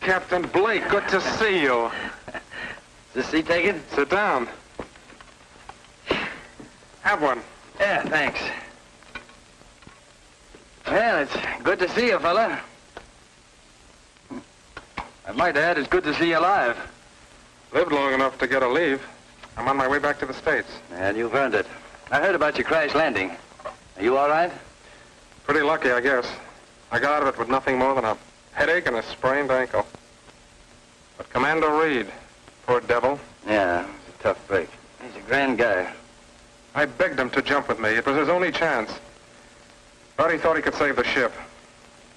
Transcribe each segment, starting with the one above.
Captain Blake, good to see you. Is this seat taken? Sit down. Have one. Yeah, thanks. Well, it's good to see you, fella. I might add, it's good to see you alive. Lived long enough to get a leave. I'm on my way back to the States. And you've earned it. I heard about your crash landing. Are you all right? Pretty lucky, I guess. I got out of it with nothing more than a headache and a sprained ankle. But Commander Reed, poor devil. Yeah, it's a tough break. He's a grand guy. I begged him to jump with me. It was his only chance. But he thought he could save the ship.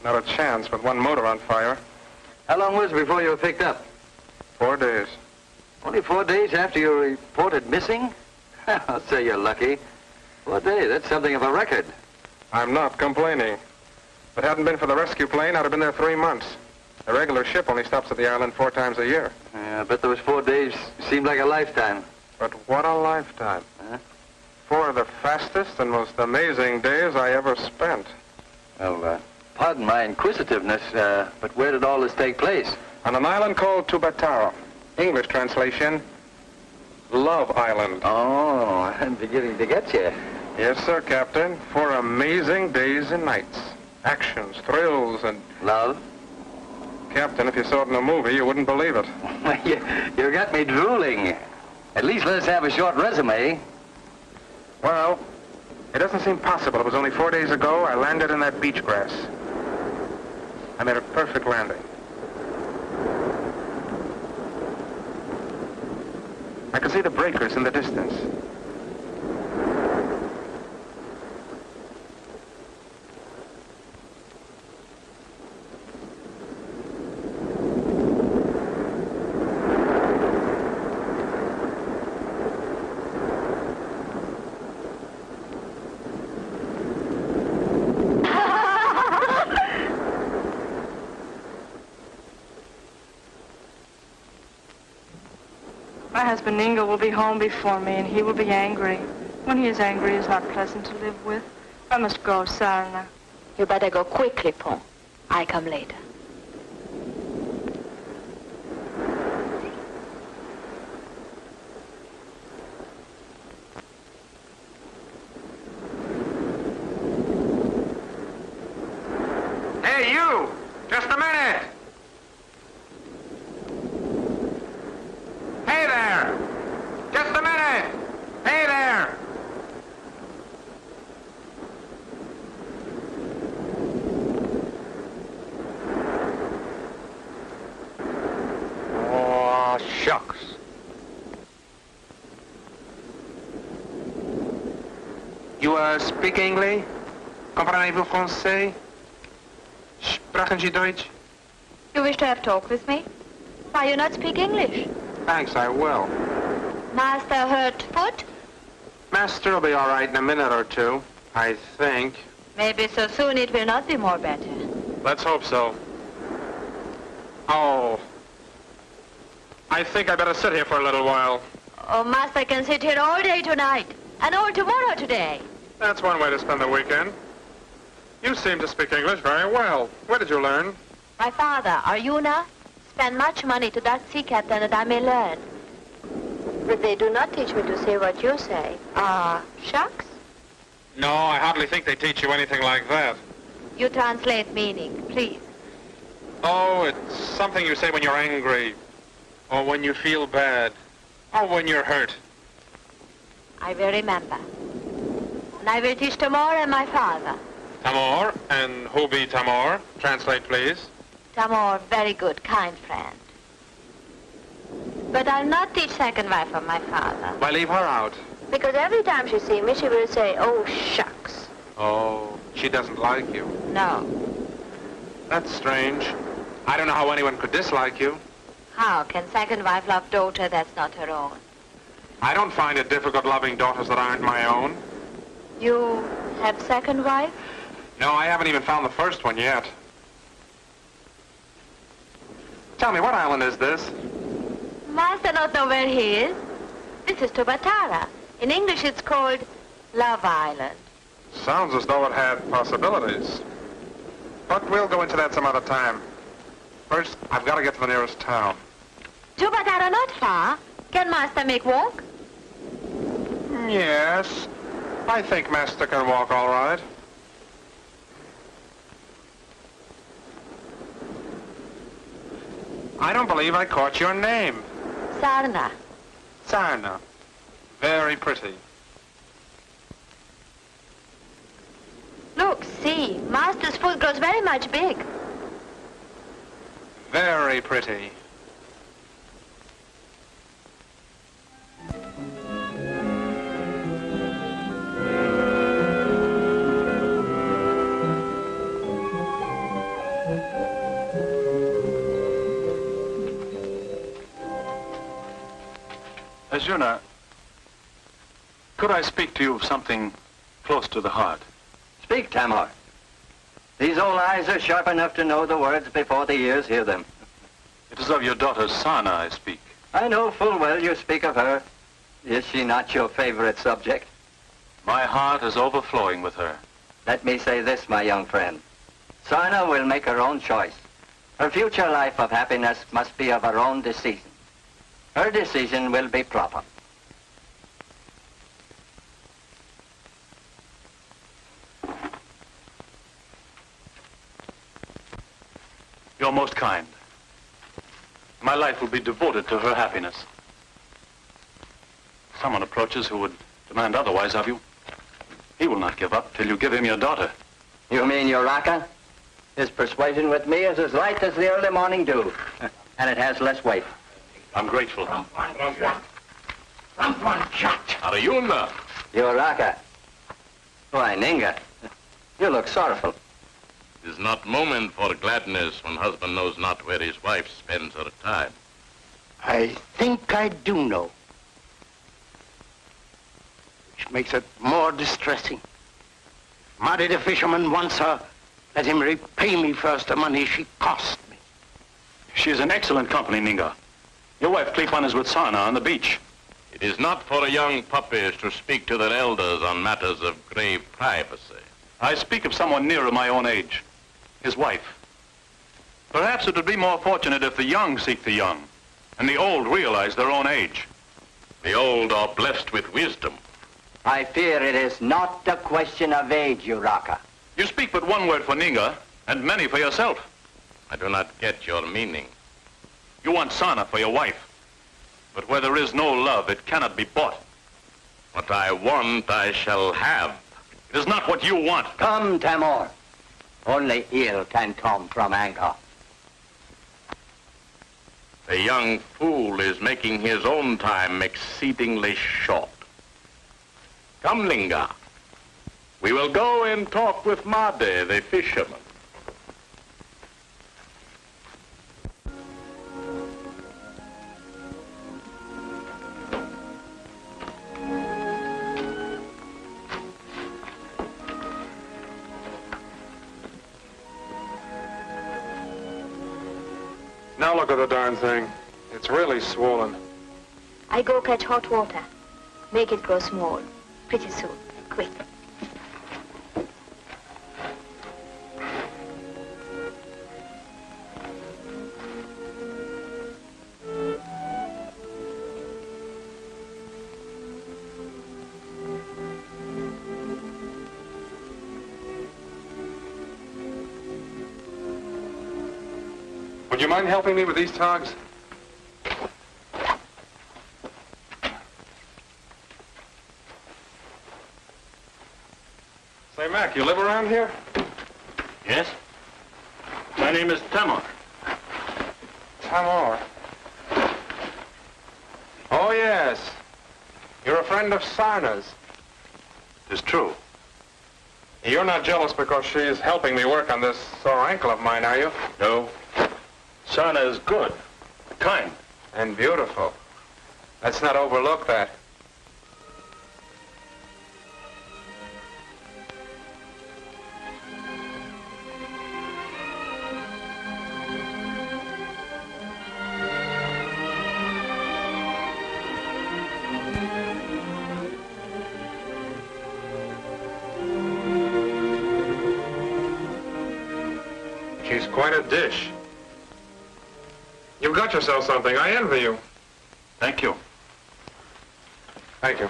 Not a chance with one motor on fire. How long was it before you were picked up? 4 days. Only 4 days after you were reported missing? I'll say you're lucky. 4 days, that's something of a record. I'm not complaining. If it hadn't been for the rescue plane, I'd have been there 3 months. A regular ship only stops at the island 4 times a year. Yeah, I bet those 4 days seemed like a lifetime. But what a lifetime. Huh? 4 of the fastest and most amazing days I ever spent. Well, pardon my inquisitiveness, but where did all this take place? On an island called Tubatara. English translation, Love Island. Oh, I'm beginning to get you. Yes, sir, Captain. 4 amazing days and nights. Actions, thrills, and... Love? Captain, if you saw it in a movie, you wouldn't believe it. You got me drooling. At least let's have a short resume. Well, it doesn't seem possible. It was only 4 days ago I landed in that beach grass. I made a perfect landing. I could see the breakers in the distance. My husband Ingo will be home before me, and he will be angry. When he is angry, he is not pleasant to live with. I must go, Sarna. You better go quickly, Pong. I come later. Hey, you! Just a minute! Hey there! Just a minute! Hey there! Oh, shucks. You speak English? Comprenez-vous français? Sprechen Sie Deutsch? You wish to have talk with me? Why you not speak English? Thanks, I will. Master hurt foot? Master will be all right in a minute or two, I think. Maybe so soon it will not be more better. Let's hope so. Oh. I think I better sit here for a little while. Oh, Master can sit here all day tonight, and all tomorrow today. That's one way to spend the weekend. You seem to speak English very well. Where did you learn? My father, Arjuna, spent much money to that sea captain that I may learn. But they do not teach me to say what you say. Shucks? No, I hardly think they teach you anything like that. You translate meaning, please. Oh, it's something you say when you're angry, or when you feel bad, or when you're hurt. I will remember. And I will teach Tabor and my father. Tabor, and who be Tabor? Translate, please. Tabor, very good, kind friend. But I'll not teach second wife of my father. Why leave her out? Because every time she sees me, she will say, oh, shucks. Oh, she doesn't like you. No. That's strange. I don't know how anyone could dislike you. How can second wife love daughter that's not her own? I don't find it difficult loving daughters that aren't my own. You have second wife? No, I haven't even found the first one yet. Tell me, what island is this? Master not know where he is. This is Tubatara. In English it's called Love Island. Sounds as though it had possibilities. But we'll go into that some other time. First, I've got to get to the nearest town. You but are not far. Can master make walk? Yes. I think Master can walk all right. I don't believe I caught your name. Sarna. Sarna. Very pretty. Look, see, master's foot grows very much big. Very pretty. Azuna, could I speak to you of something close to the heart? Speak, Tabor. These old eyes are sharp enough to know the words before the ears hear them. It is of your daughter Sarna I speak. I know full well you speak of her. Is she not your favorite subject? My heart is overflowing with her. Let me say this, my young friend. Sarna will make her own choice. Her future life of happiness must be of her own decision. Her decision will be proper. You're most kind. My life will be devoted to her happiness. Someone approaches who would demand otherwise of you. He will not give up till you give him your daughter. You mean Uraka? His persuasion with me is as light as the early morning dew, and it has less weight. I'm grateful. Arayuna. Uraka. Why, Ninga, you look sorrowful. It is not moment for gladness when husband knows not where his wife spends her time. I think I do know. Which makes it more distressing. Marry the fisherman wants her, let him repay me first the money she cost me. She is an excellent company, Ninga. Your wife Klepan is with Sarna on the beach. It is not for young puppies to speak to their elders on matters of grave privacy. I speak of someone nearer my own age. His wife. Perhaps it would be more fortunate if the young seek the young, and the old realize their own age. The old are blessed with wisdom. I fear it is not a question of age, Uraka. You speak but one word for Ninga, and many for yourself. I do not get your meaning. You want Sarna for your wife. But where there is no love, it cannot be bought. What I want, I shall have. It is not what you want. Come, Tabor. Only ill can come from anger. The young fool is making his own time exceedingly short. Come, Linga. We will go and talk with Made, the fisherman. Now look at the darn thing. It's really swollen. I go catch hot water. Make it grow small. Pretty soon. Quick. Would you mind helping me with these togs? Say, Mac, you live around here? Yes? My name is Tabor. Tabor. Oh, yes. You're a friend of Sarna's. It is true. You're not jealous because she's helping me work on this sore ankle of mine, are you? No. Sarna is good, kind. And beautiful. Let's not overlook that. She's quite a dish. You've got yourself something. I envy you. Thank you. Thank you.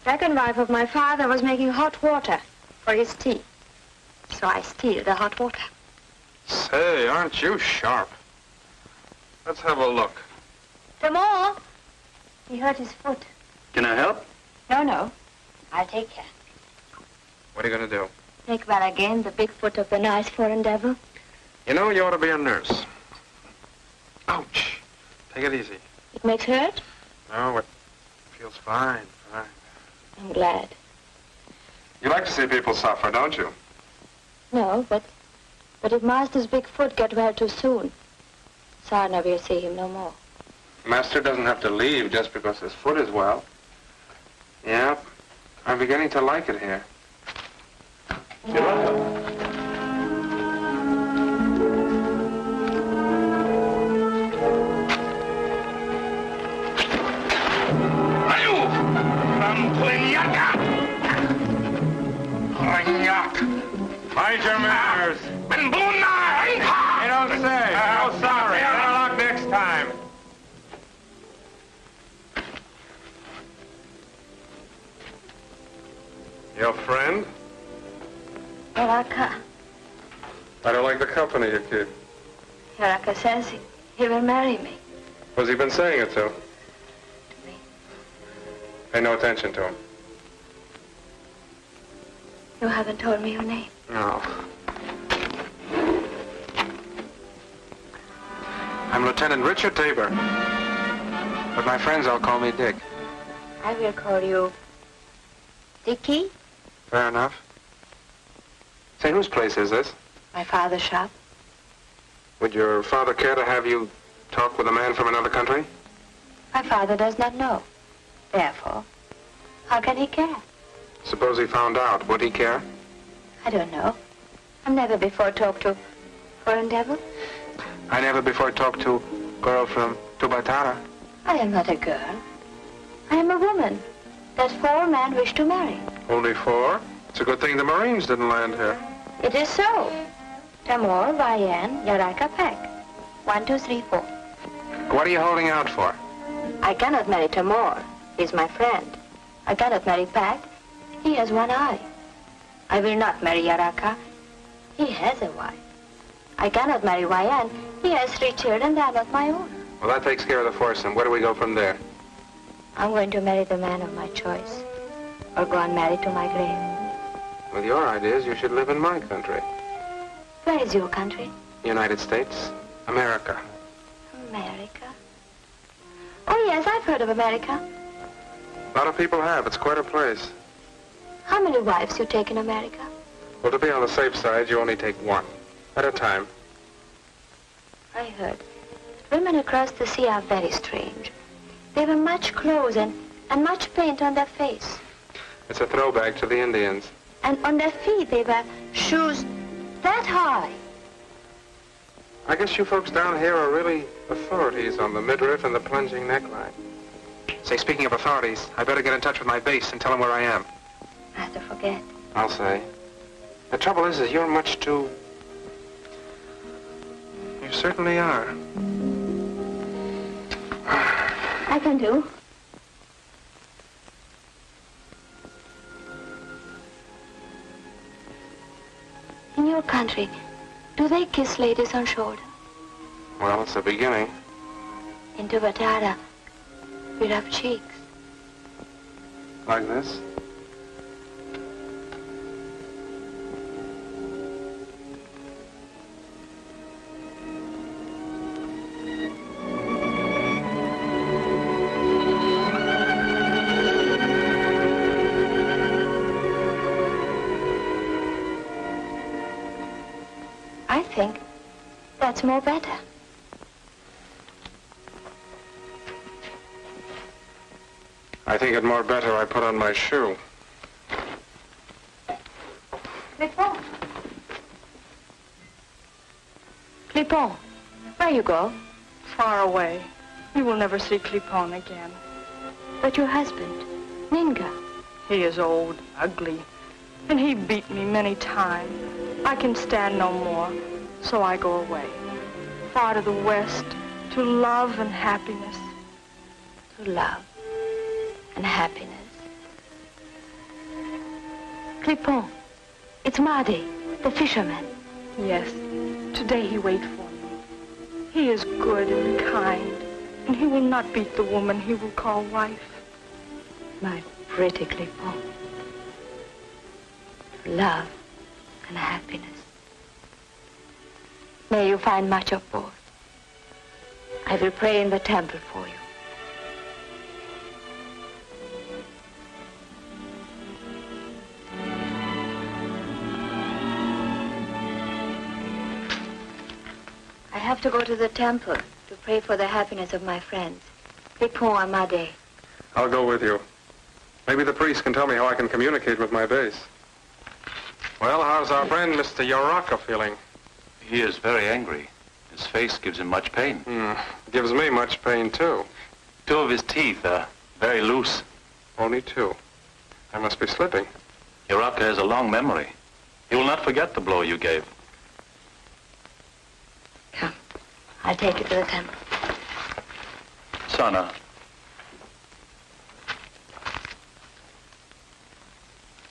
Second wife of my father was making hot water for his tea. So I steal the hot water. Say, aren't you sharp? Let's have a look. Tabor! He hurt his foot. Can I help? No. I'll take care. What are you going to do? Make well again the big foot of the nice foreign devil. You know, you ought to be a nurse. Ouch. Take it easy. It makes hurt? No, it feels fine. I'm glad. You like to see people suffer, don't you? No, but if Master's big foot get well too soon, Sarna will see him no more. Master doesn't have to leave just because his foot is well. Yeah, I'm beginning to like it here. You're welcome. Mind your manners. You don't say. No, sorry. Better luck next time. Your friend? Yaraka. I don't like the company you keep. Yaraka says he will marry me. What's he been saying it to? To me. Pay no attention to him. You haven't told me your name. No. I'm Lieutenant Richard Tabor. But my friends all call me Dick. I will call you Dickie. Fair enough. Say, whose place is this? My father's shop. Would your father care to have you talk with a man from another country? My father does not know. Therefore, how can he care? Suppose he found out. Would he care? I don't know. I've never before talked to foreign devil. I never before talked to girl from Tubatara. I am not a girl. I am a woman that 4 men wish to marry. Only 4? It's a good thing the Marines didn't land here. It is so. Tabor, Vayan, Yaraka, Peck. 1, 2, 3, 4. What are you holding out for? I cannot marry Tabor. He's my friend. I cannot marry Peck. He has 1 eye. I will not marry Yaraka. He has a wife. I cannot marry Vayan. He has 3 children. They are not my own. Well, that takes care of the foursome. Where do we go from there? I'm going to marry the man of my choice. Or go unmarried to my grave. With your ideas, you should live in my country. Where is your country? United States. America. America? Oh, yes, I've heard of America. A lot of people have. It's quite a place. How many wives you take in America? Well, to be on the safe side, you only take 1 at a time. I heard that women across the sea are very strange. They wear much clothes and much paint on their face. It's a throwback to the Indians. And on their feet they wear shoes that high. I guess you folks down here are really authorities on the midriff and the plunging neckline. Say, speaking of authorities, I better get in touch with my base and tell them where I am. I have to forget. I'll say. The trouble is you're much too... You certainly are. I can do. In your country, do they kiss ladies on shoulder? Well, it's the beginning. In Tubatara, we rub cheeks. Like this? I think that's more better. I think it more better I put on my shoe. Clipon. Clipon, where you go? Far away. You will never see Clipon again. But your husband, Ninga, He is old, ugly, and he beat me many times. I can stand no more, so I go away, far to the west, to love and happiness. To love and happiness. Clipon, it's Mardi, the fisherman. Yes, today he wait for me. He is good and kind, and he will not beat the woman he will call wife. My pretty Clipon. Love and happiness. May you find much of both. I will pray in the temple for you. I have to go to the temple to pray for the happiness of my friends. Clipon Amade. I'll go with you. Maybe the priest can tell me how I can communicate with my base. Well, how's our friend, Mr. Yaraka, feeling? He is very angry. His face gives him much pain. Gives me much pain, too. 2 of his teeth are very loose. Only 2. I must be slipping. Yaraka has a long memory. He will not forget the blow you gave. Come, I'll take you to the temple. Sarna.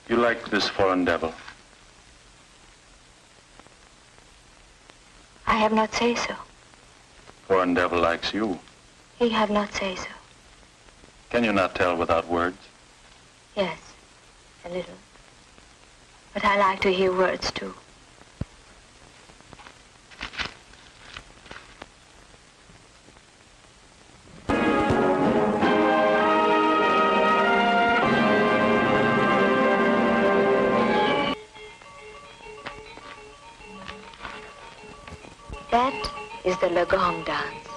You like this foreign devil? I have not say so. Foreign devil likes you. He have not say so. Can you not tell without words? Yes, a little. But I like to hear words too. That is the Lagong dance.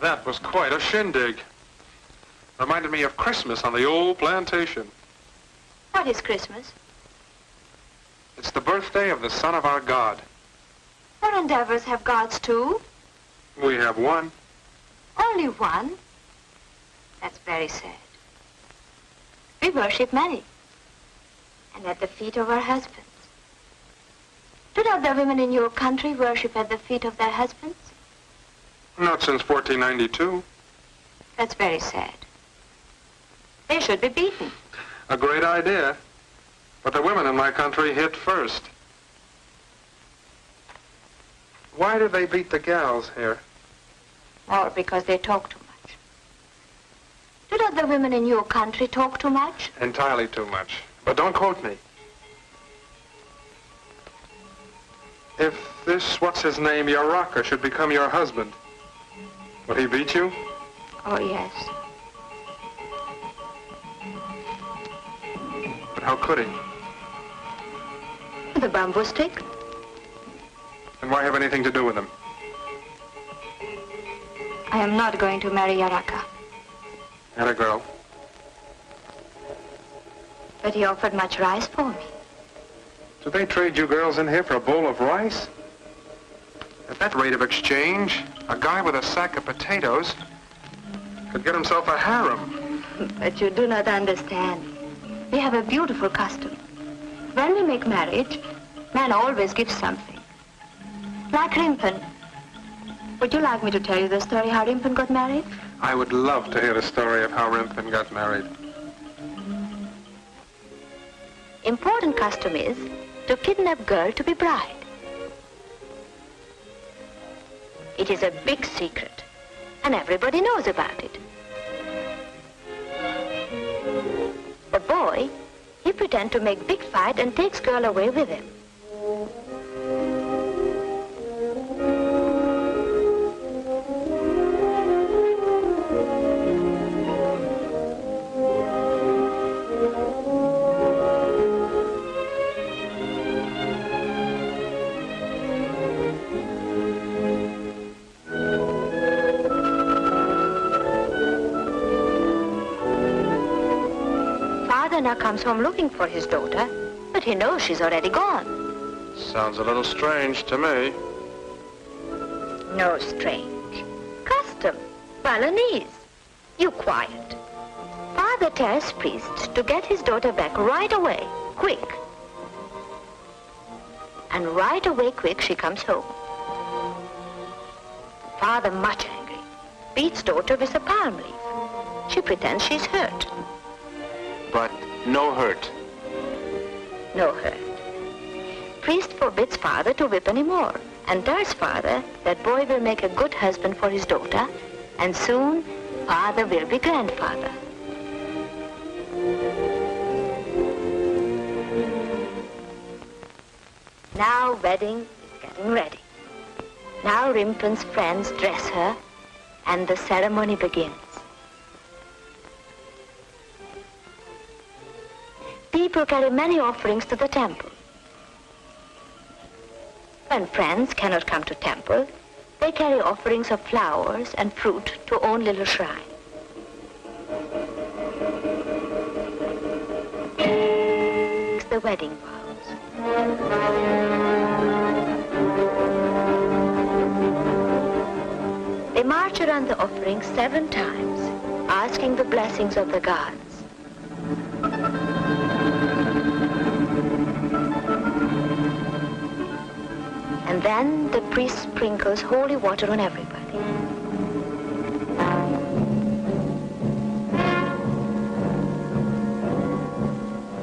That was quite a shindig. Reminded me of Christmas on the old plantation. What is Christmas? It's the birthday of the son of our God. Foreign devils have gods too. We have one. Only one? That's very sad. We worship many. And at the feet of our husbands. Do not the women in your country worship at the feet of their husbands? Not since 1492. That's very sad. They should be beaten. A great idea. But the women in my country hit first. Why do they beat the gals here? Or because they talk too much. Do not the women in your country talk too much? Entirely too much. But don't quote me. If this what's-his-name, Yaraka, should become your husband, would he beat you? Oh, yes. But how could he? The bamboo stick? And why have anything to do with him? I am not going to marry Yaraka. And a girl. But he offered much rice for me. Do they trade you girls in here for a bowl of rice? At that rate of exchange, a guy with a sack of potatoes could get himself a harem. But you do not understand. We have a beautiful custom. When we make marriage, man always gives something. Like Rimpen. Would you like me to tell you the story how Rimpen got married? I would love to hear the story of how Rimpen got married. Important custom is to kidnap girl to be bride. It is a big secret, and everybody knows about it. The boy, he pretends to make big fight and takes girl away with him. Now comes home looking for his daughter, but he knows she's already gone. Sounds a little strange to me. No strange. custom. Balinese. You quiet. Father tells priest to get his daughter back right away, quick. And right away, quick, she comes home. Father, much angry, beats daughter with a palm leaf. She pretends she's hurt. But no hurt. No hurt. Priest forbids father to whip anymore and tells father that boy will make a good husband for his daughter, and soon father will be grandfather. Now wedding is getting ready. Now Rimpen's friends dress her and the ceremony begins. People carry many offerings to the temple. When friends cannot come to temple, they carry offerings of flowers and fruit to own little shrine. The wedding vows. They march around the offering 7 times, asking the blessings of the gods. And then the priest sprinkles holy water on everybody.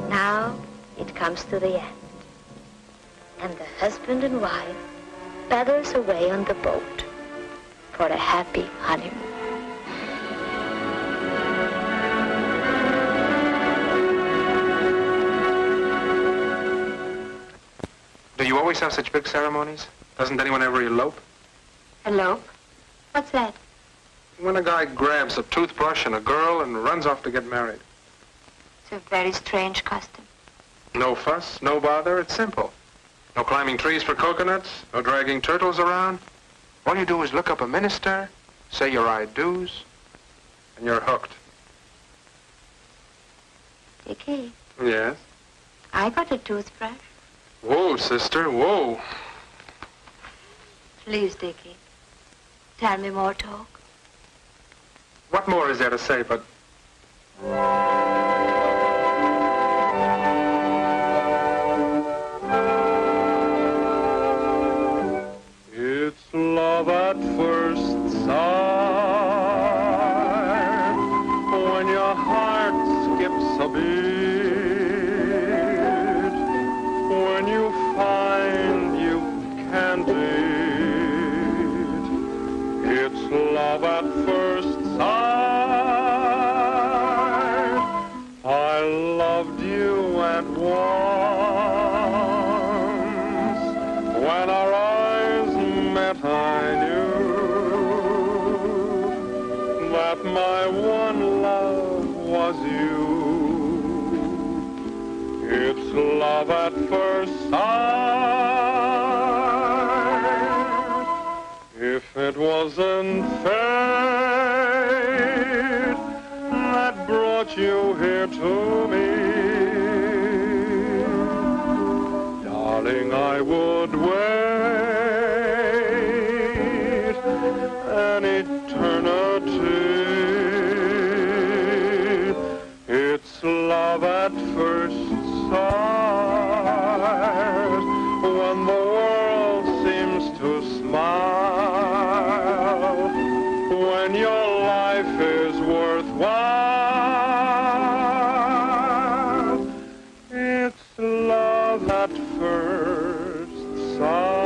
Now it comes to the end, and the husband and wife paddles away on the boat for a happy honeymoon. Do you always have such big ceremonies? Doesn't anyone ever elope? Elope? What's that? When a guy grabs a toothbrush and a girl and runs off to get married. It's a very strange custom. No fuss, no bother, it's simple. No climbing trees for coconuts, no dragging turtles around. All you do is look up a minister, say your I do's, and you're hooked. Dickie, Yes? I got a toothbrush. Whoa, sister, whoa. Please, Dickie, tell me more talk. What more is there to say but... It's love at first sight, when your heart skips a beat, when you find you can't beat. It's love at first sight. I loved you at once, when our eyes met I knew that my one love was you. It's love at first sight. If it wasn't fate that brought you here to me, darling, I would wait an eternity. It's love at first sight, when the world seems to smile, when your life is worthwhile. It's love at first sight.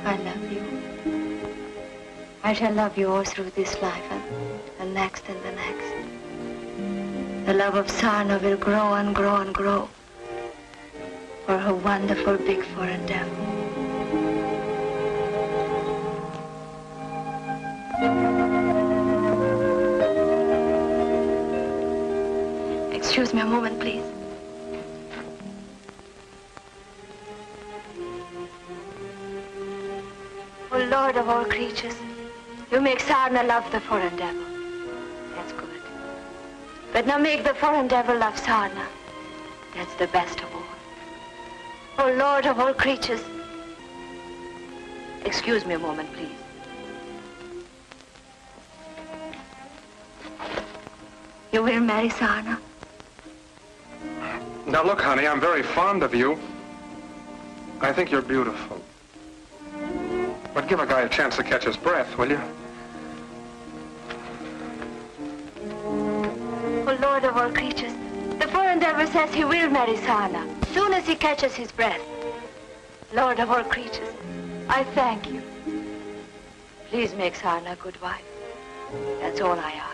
I love you. I shall love you all through this life and the next and the next. The love of Sarna will grow and grow and grow for her wonderful big foreign devil. Excuse me a moment, please. Oh, Lord of all creatures, you make Sarna love the foreign devil. That's good. But now make the foreign devil love Sarna. That's the best of all. Oh, Lord of all creatures. Excuse me a moment, please. You will marry Sarna? Now look, honey, I'm very fond of you. I think you're beautiful. But give a guy a chance to catch his breath, will you? Oh, Lord of all creatures, the foreign devil says he will marry Sarna as soon as he catches his breath. Lord of all creatures, I thank you. Please make Sarna a good wife. That's all I ask.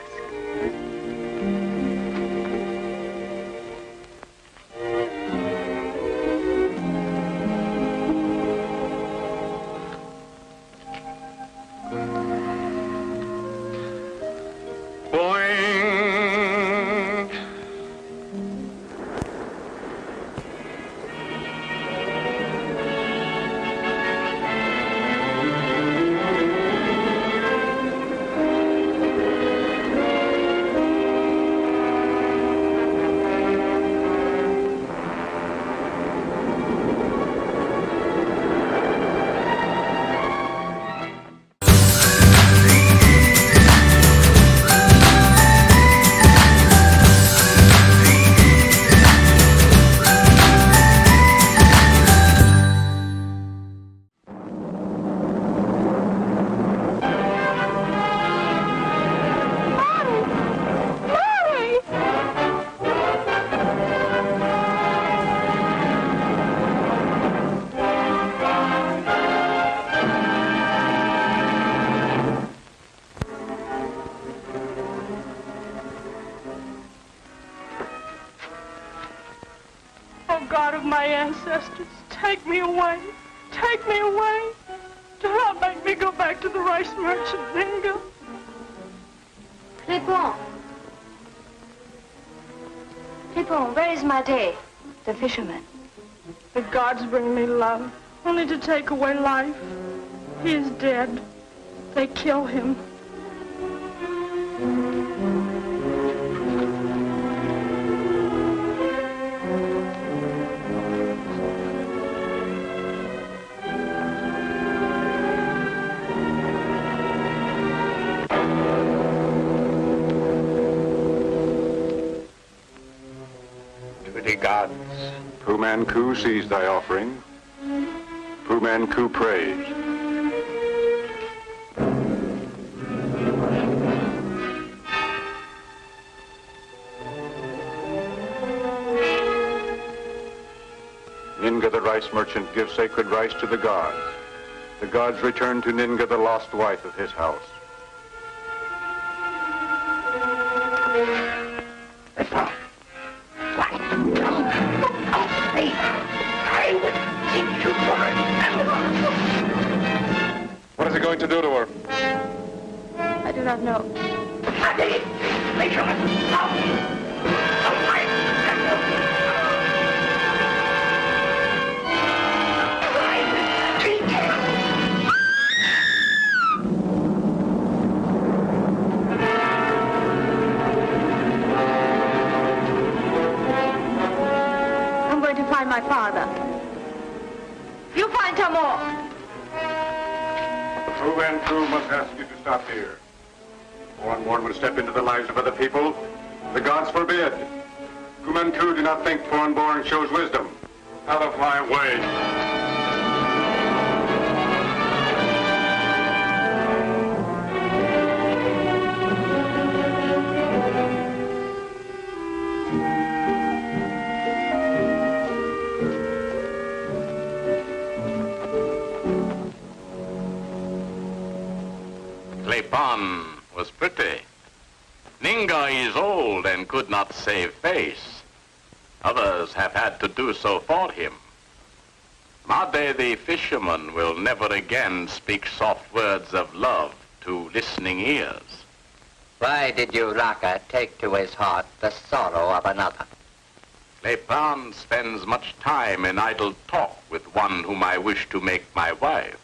God of my ancestors, take me away. Take me away. Do not make me go back to the rice merchant, Ninga. Clipon. Clipon, where is Made, the fisherman? The gods bring me love, only to take away life. He is dead. They kill him. Gods. Pu-Man-Ku sees thy offering. Pu-Man-Ku prays. Ninga the rice merchant gives sacred rice to the gods. The gods return to Ninga the lost wife of his house. What is he going to do to her? I do not know. I'm going to find my father. You find Tabor. Pu-Man-Ku must ask you to stop here. Foreign-born would step into the lives of other people. The gods forbid. Pu-Man-Ku do not think foreign-born shows wisdom. Out of my way. Clepon was pretty. Ninga is old and could not save face. Others have had to do so for him. Made the fisherman will never again speak soft words of love to listening ears. Why did you, Raka, take to his heart the sorrow of another? Clepon spends much time in idle talk with one whom I wish to make my wife.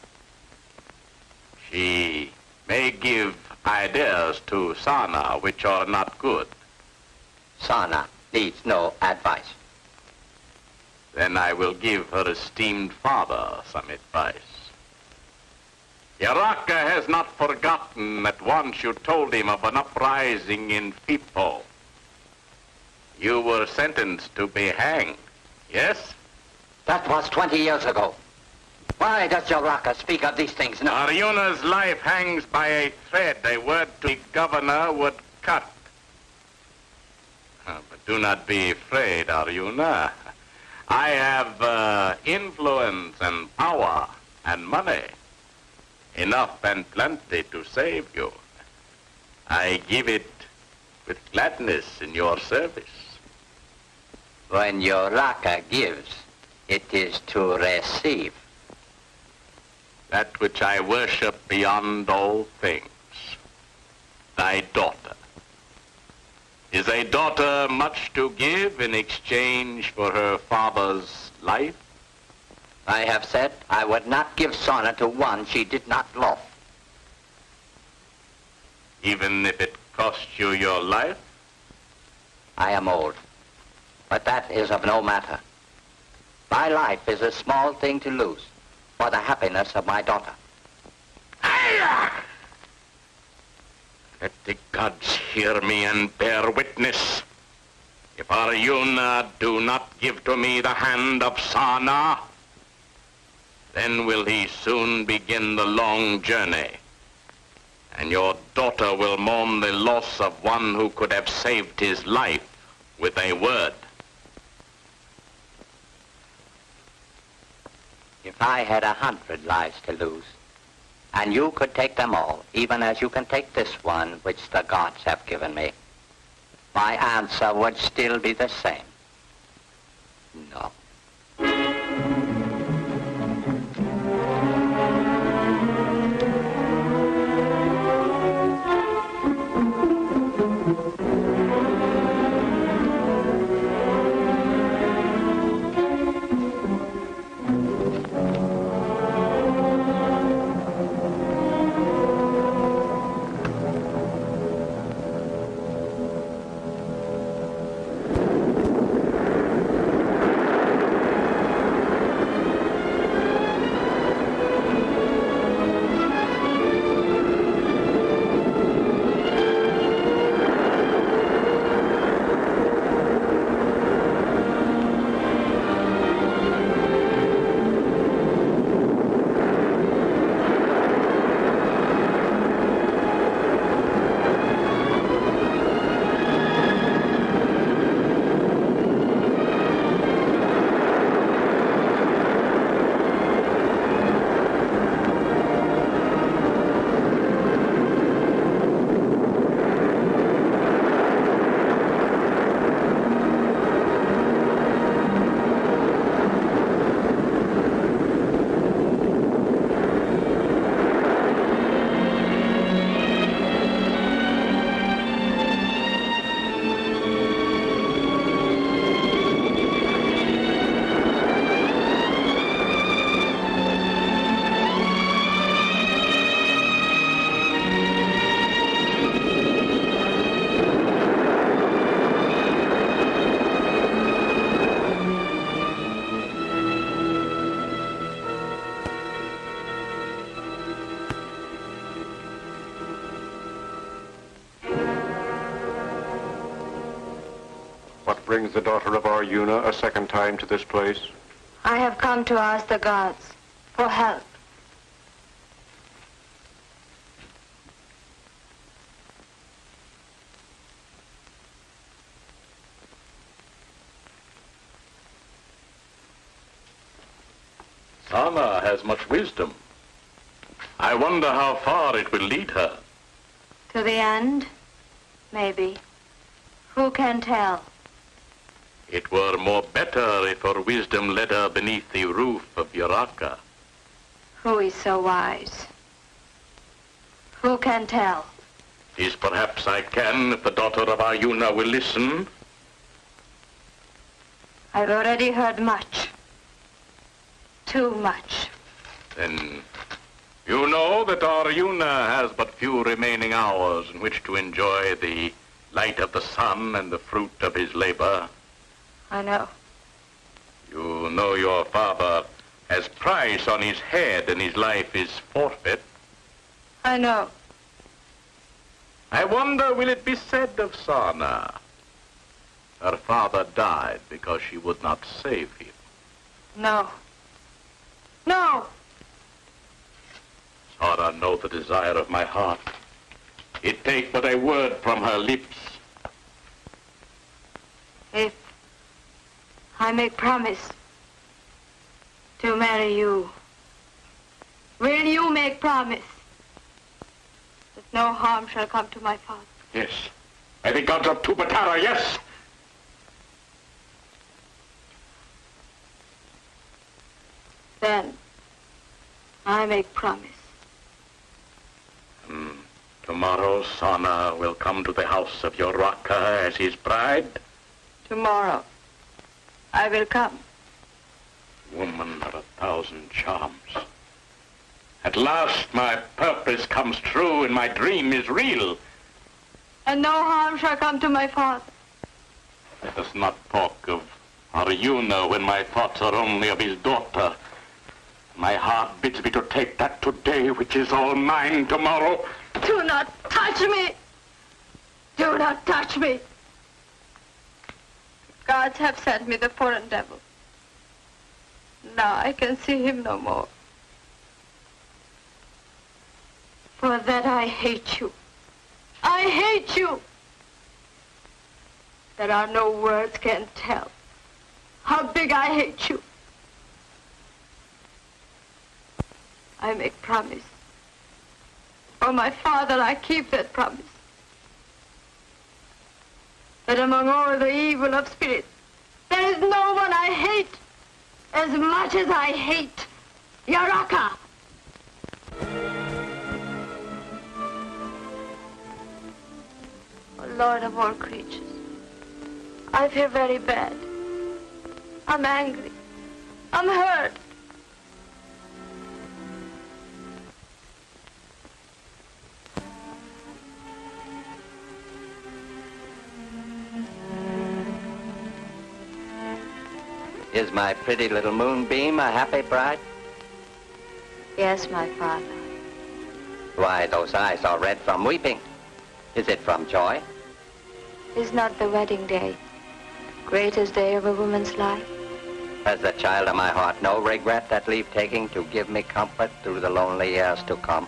She may give ideas to Sarna which are not good. Sarna needs no advice. Then I will give her esteemed father some advice. Yaraka has not forgotten that once you told him of an uprising in Fipo. You were sentenced to be hanged, yes? That was 20 years ago. Why does Yaraka speak of these things now? Aryuna's life hangs by a thread. A word to the governor would cut. But do not be afraid, Aryuna. I have influence and power and money. Enough and plenty to save you. I give it with gladness in your service. When Yaraka gives, it is to receive. That which I worship beyond all things, thy daughter. Is a daughter much to give in exchange for her father's life? I have said I would not give Sarna to one she did not love. Even if it cost you your life? I am old, but that is of no matter. My life is a small thing to lose for the happiness of my daughter. Let the gods hear me and bear witness. If Aryuna do not give to me the hand of Sarna, then will he soon begin the long journey. And your daughter will mourn the loss of one who could have saved his life with a word. If I had 100 lives to lose, and you could take them all, even as you can take this one which the gods have given me, my answer would still be the same. No. Brings the daughter of Aryuna a second time to this place? I have come to ask the gods for help. Sarna has much wisdom. I wonder how far it will lead her. To the end? Maybe. Who can tell? It were more better if her wisdom led her beneath the roof of Yaraka. Who is so wise? Who can tell? Is perhaps I can if the daughter of Aryuna will listen. I've already heard much. Too much. Then you know that Aryuna has but few remaining hours in which to enjoy the light of the sun and the fruit of his labor. I know. You know your father has price on his head and his life is forfeit. I know. I wonder, will it be said of Sarna? Her father died because she would not save him. No. No! Sarna, know the desire of my heart. It take but a word from her lips. If I make promise to marry you, will you make promise that no harm shall come to my father? Yes. By the gods of Tupatara, yes! Then I make promise. Tomorrow, Sarna will come to the house of your Raka as his bride. Tomorrow I will come. Woman of 1,000 charms. At last my purpose comes true and my dream is real. And no harm shall come to my father. Let us not talk of Arjuna when my thoughts are only of his daughter. My heart bids me to take that today which is all mine tomorrow. Do not touch me! Do not touch me! Gods have sent me the foreign devil. Now I can see him no more. For that I hate you. I hate you! There are no words can tell how big I hate you. I make promise. For my father, I keep that promise. That among all the evil of spirit, there is no one I hate as much as I hate Yaraka. Oh, Lord of all creatures, I feel very bad. I'm angry. I'm hurt. Is my pretty little moonbeam a happy bride? Yes, my father. Why, those eyes are red from weeping. Is it from joy? Is not the wedding day greatest day of a woman's life? Has the child of my heart no regret at leave taking to give me comfort through the lonely years to come?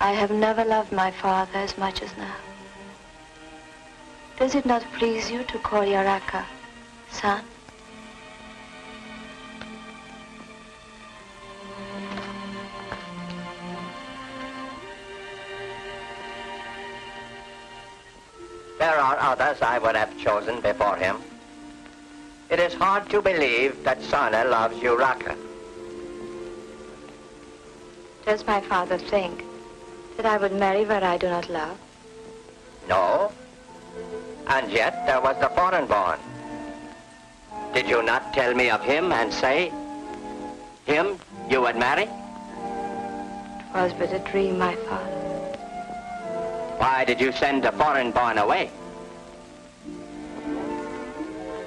I have never loved my father as much as now. Does it not please you to call Yaraka son? There are others I would have chosen before him. It is hard to believe that Sarna loves Uraka. Does my father think that I would marry where I do not love? No. And yet there was the foreign-born. Did you not tell me of him and say, him you would marry? It was but a dream, my father. Why did you send the foreign-born away?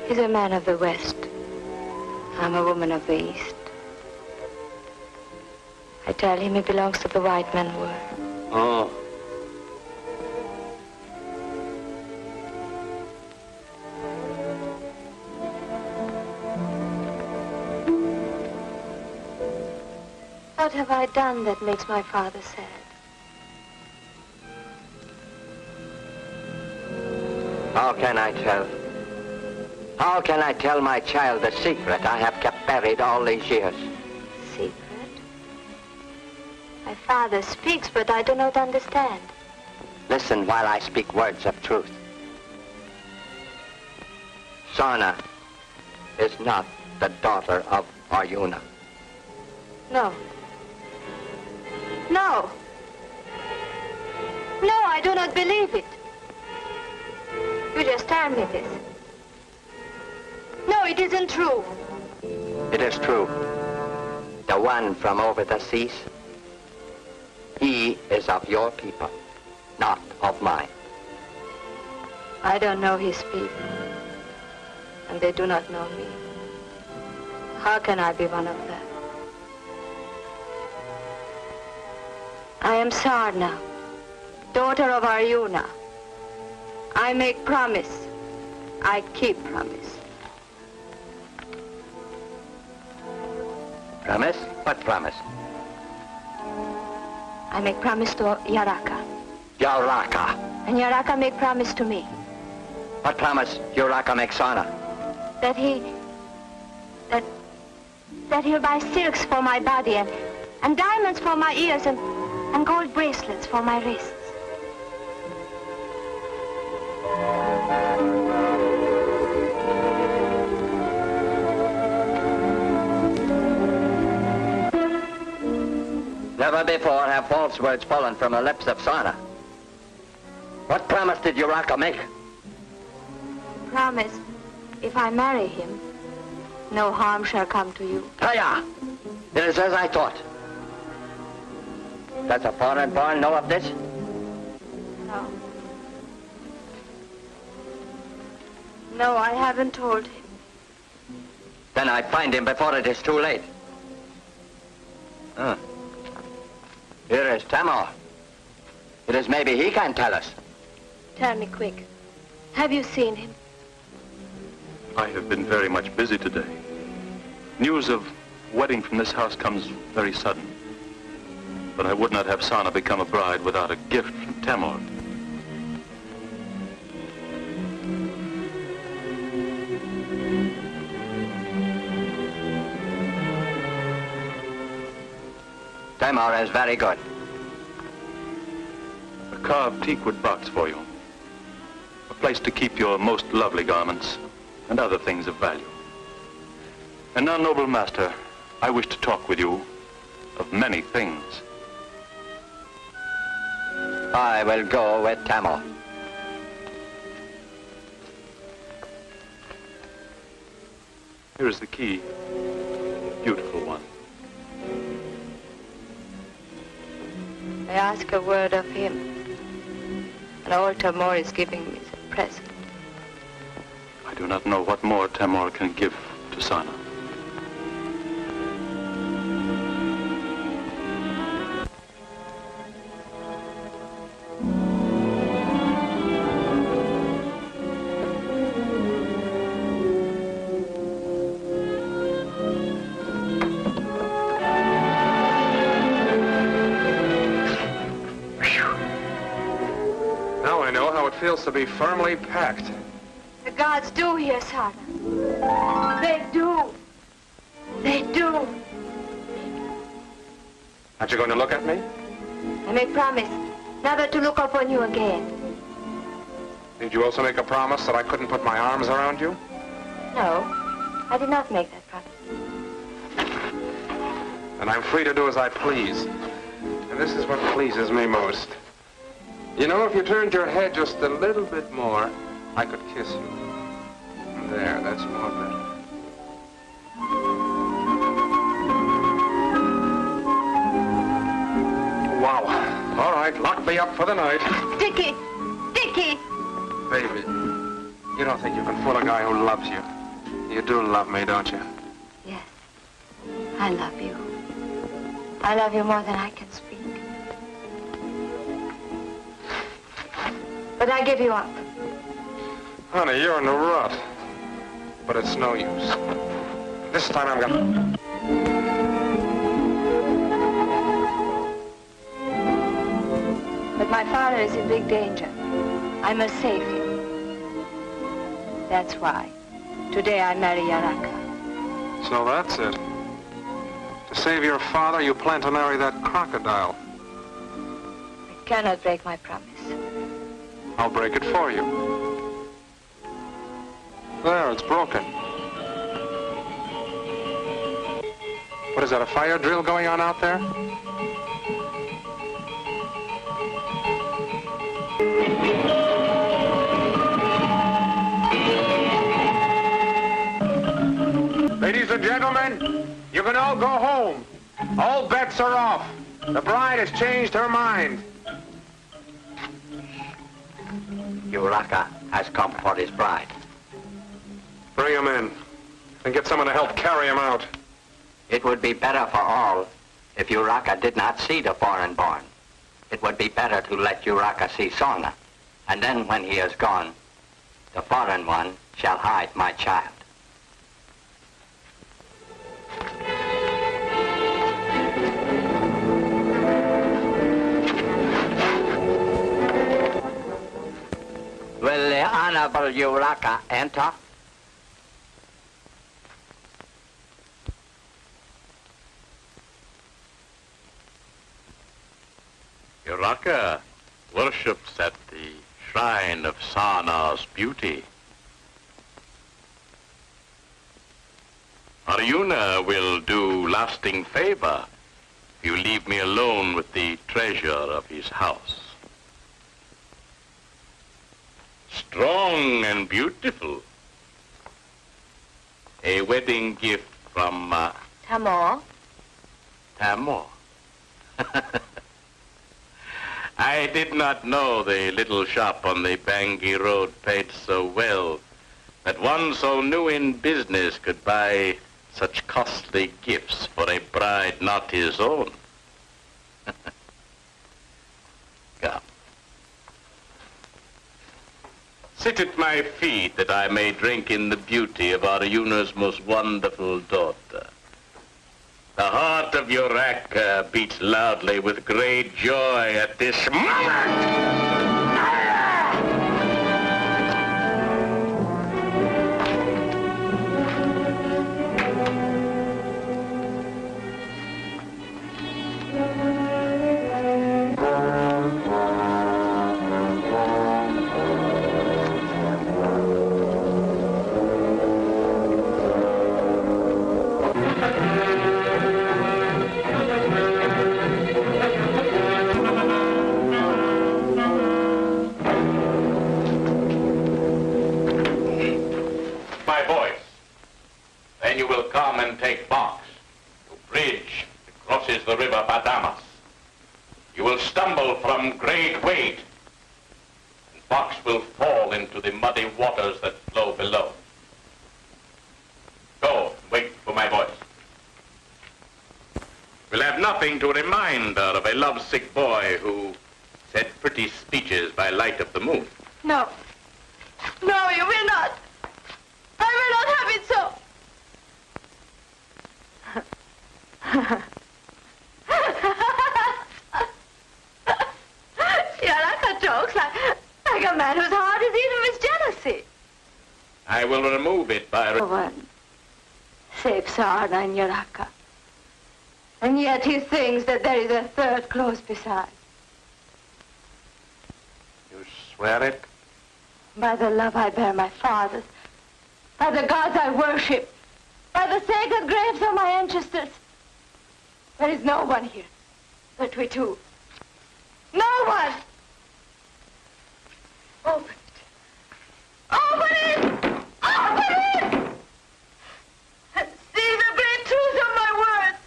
He's a man of the West. I'm a woman of the East. I tell him he belongs to the white man world. Oh. What have I done that makes my father sad? How can I tell? How can I tell my child the secret I have kept buried all these years? Secret? My father speaks, but I do not understand. Listen while I speak words of truth. Sarna is not the daughter of Arjuna. No. No. No, I do not believe it. You just tell me this. No, it isn't true. It is true. The one from over the seas, he is of your people, not of mine. I don't know his people, and they do not know me. How can I be one of them? I am Sarna, daughter of Arjuna. I make promise. I keep promise. Promise? What promise? I make promise to Yaraka. Yaraka. And Yaraka make promise to me. What promise Yaraka makes Sarna? That he'll buy silks for my body and diamonds for my ears and gold bracelets for my wrists. Never before have false words fallen from the lips of Sarna. What promise did Yaraka make? Promise, if I marry him, no harm shall come to you. Hiya! It is as I thought. Does a foreign-born know of this? No. No, I haven't told him. Then I find him before it is too late. Here is Tabor. It is maybe he can tell us. Tell me quick. Have you seen him? I have been very much busy today. News of wedding from this house comes very sudden. But I would not have Sarna become a bride without a gift from Tabor. Tabor is very good. A carved teakwood box for you. A place to keep your most lovely garments and other things of value. And now, noble master, I wish to talk with you of many things. I will go with Tabor. Here is the key. Beautiful one. I ask a word of him, and all Tabor is giving me as a present. I do not know what more Tabor can give to Sarna. Now I know how it feels to be firmly packed. The gods do hear Sarna. They do. They do. Aren't you going to look at me? I make promise never to look upon you again. Did you also make a promise that I couldn't put my arms around you? No, I did not make that promise. And I'm free to do as I please. And this is what pleases me most. You know, if you turned your head just a little bit more, I could kiss you. There, that's more better. Wow. All right, lock me up for the night. Dickie! Dickie! Baby, you don't think you can fool a guy who loves you. You do love me, don't you? Yes, I love you. I love you more than I can speak. But I give you up. Honey, you're in a rut. But it's no use. This time I'm gonna... But my father is in big danger. I must save him. That's why. Today I marry Yaraka. So that's it. To save your father, you plan to marry that crocodile. I cannot break my promise. I'll break it for you. There, it's broken. What is that, a fire drill going on out there? Ladies and gentlemen, you can all go home. All bets are off. The bride has changed her mind. Uraka has come for his bride. Bring him in. And get someone to help carry him out. It would be better for all if Uraka did not see the foreign-born. It would be better to let Uraka see Sarna. And then when he is gone, the foreign one shall hide my child. Will the Honorable Uraka enter? Uraka worships at the shrine of Sarna's beauty. Arjuna will do lasting favor if you leave me alone with the treasure of his house. Strong and beautiful. A wedding gift from Tabor. Tabor. I did not know the little shop on the Bangui Road paid so well that one so new in business could buy such costly gifts for a bride not his own. Come. Sit at my feet that I may drink in the beauty of Arjuna's most wonderful daughter. The heart of Uraka beats loudly with great joy at this moment. The river Badamas. You will stumble from great weight, and Box will fall into the muddy waters that flow below. Go, wait for my voice. We'll have nothing to remind her of a lovesick boy who said pretty speeches by light of the moon. No. No, you will not. I will not have it so. Uraka jokes like a man whose heart is eaten with jealousy. I will remove it by... No one save Sarna and Uraka. And yet he thinks that there is a third close beside. You swear it? By the love I bear my fathers, by the gods I worship, by the sacred graves of my ancestors. There is no one here but we two. No one! Open it! Open it! Open it! And see the great truth of my words.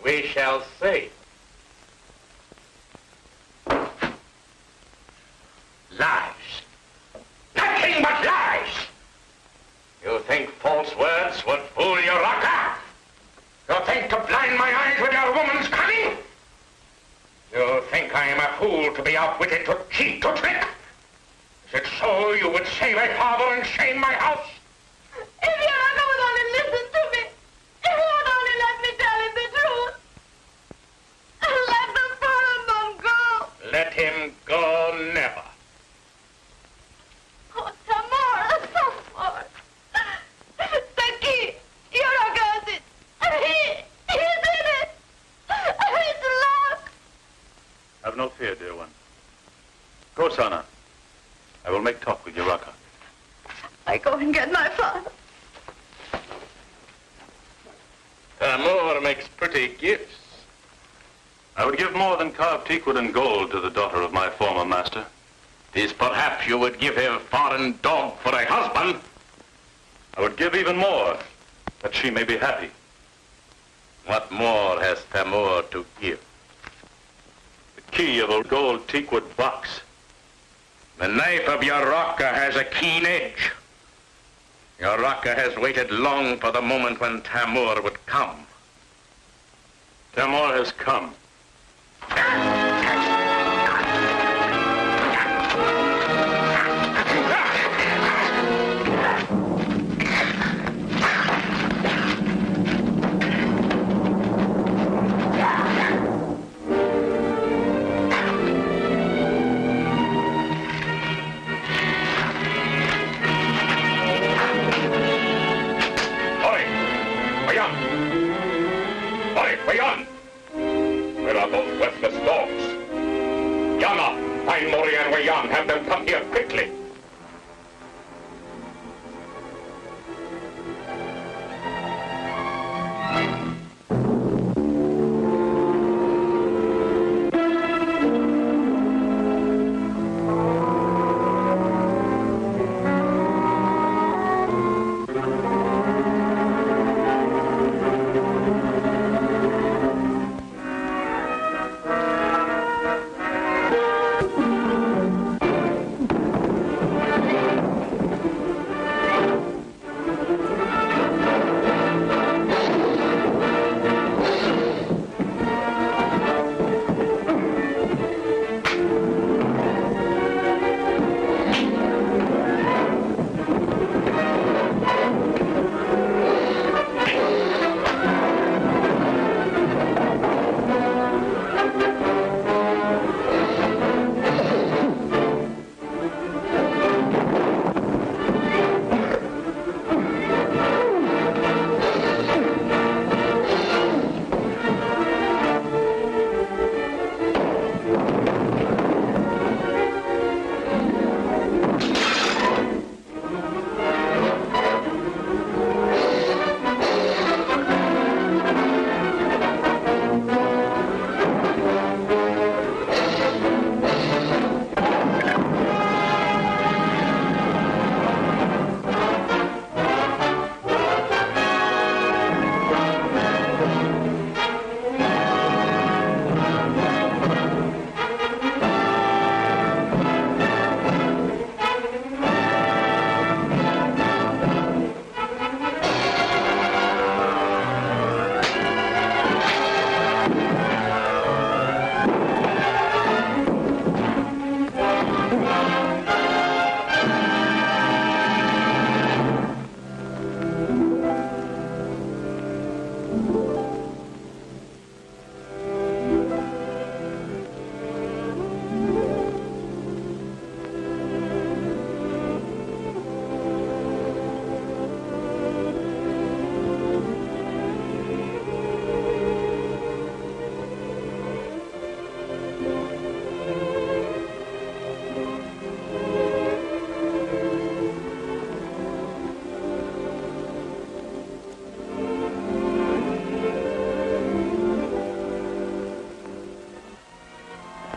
We shall see. Lies. Nothing but lies. You think false words would fool Uraka? You think to blind my eyes with your woman's cunning? You think I am a fool to be outwitted, to cheat, to trick? Is it so you would save a father and shame my house? If Uraka would only listen to me, if he would only let me tell him the truth, let the foreign man go. Let him go never. Oh, Tabor, Tabor. The key, Uraka has it. He's in it. His luck. Have no fear, dear one. Go, Sarna. I will make talk with Uraka. I go and get my father. Tabor makes pretty gifts. I would give more than carved teakwood and gold to the daughter of my former master. 'Tis perhaps you would give a foreign dog for a husband. I would give even more, that she may be happy. What more has Tabor to give? The key of a gold teakwood box. The knife of your rocker has a keen edge. Your rocker has waited long for the moment when Tabor would come. Tabor has come. Have them come here quickly.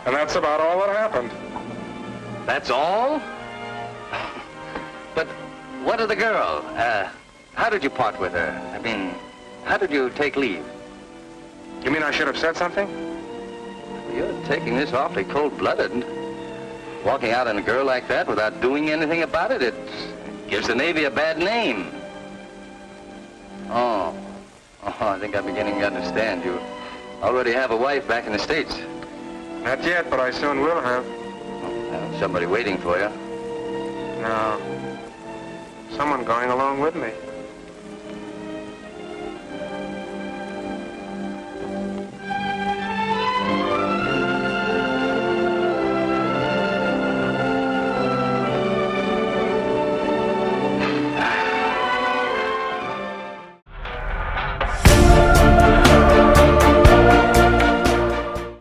And that's about all that happened. That's all? But what of the girl? How did you part with her? I mean, how did you take leave? You mean I should have said something? You're taking this awfully cold-blooded. Walking out on a girl like that without doing anything about it, it gives the Navy a bad name. Oh, I think I'm beginning to understand. You already have a wife back in the States. Not yet, but I soon will have. Somebody waiting for you. No. Someone going along with me.